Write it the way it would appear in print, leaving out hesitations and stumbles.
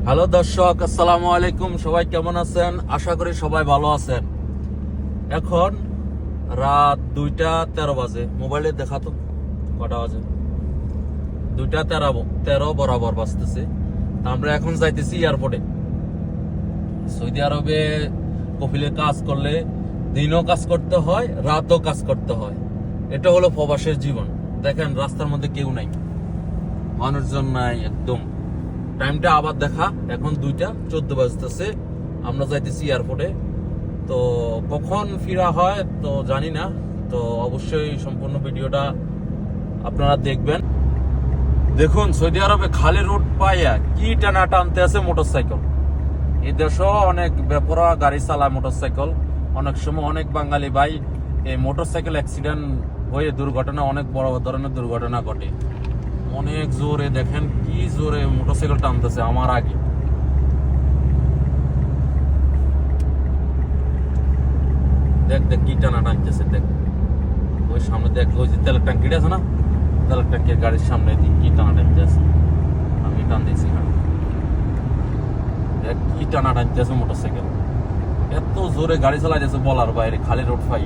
Hello দর্শক, আসসালামু আলাইকুম। সবাই কেমন আছেন? আশা করি সবাই ভালো আছেন। এখন রাত 2:13 বাজে। মোবাইলে দেখাতো কটা বাজে। 2:13 বরাবর বাজতেছে। আমরা এখন যাইতেছি এয়ারপোর্টে। সৌদি আরবে কফিলে কাজ করলে দিনও কাজ করতে হয়, রাতও কাজ করতে হয়। এটা হলো প্রবাসের জীবন। দেখেন রাস্তার মধ্যে কেউ নাই, মানুষজন নাই একদম। টাইমটা আবার দেখা, এখন 2:14 বাজতেছে। আমরা যাইতেছি এয়ারপোর্টে। তো কখন ফিরা হয় তো জানি না। তো অবশ্যই সম্পূর্ণ ভিডিওটা আপনারা দেখবেন। দেখুন সৌদি আরবে খালি রোড পাইয়া কি টানা টানতে আছে মোটরসাইকেল। এই দেশও অনেক বেপরোয়া গাড়ি চালায় মোটরসাইকেল। অনেক সময় অনেক বাঙালি ভাই এই মোটরসাইকেল অ্যাক্সিডেন্ট হয়ে দুর্ঘটনা, অনেক বড় ধরনের দুর্ঘটনা ঘটে। অনেক জোরে, দেখেন কি জোরে মোটরসাইকেল টানতেছে আমার আগে। দেখ দেখ কি টানা টানতেছে, দেখ ওই সামনে দেখ, ওই যে তেলের ট্যাঙ্কিটা আছে না, তেলের ট্যাঙ্কির গাড়ির সামনে দিয়ে কি টানা টানতেছে। আমি টান দিয়েছি না, দেখ কি টানা টানতেছে মোটরসাইকেল। এত জোরে গাড়ি চালাইতেছে বলার বাইরে, খালি রোড ফাই।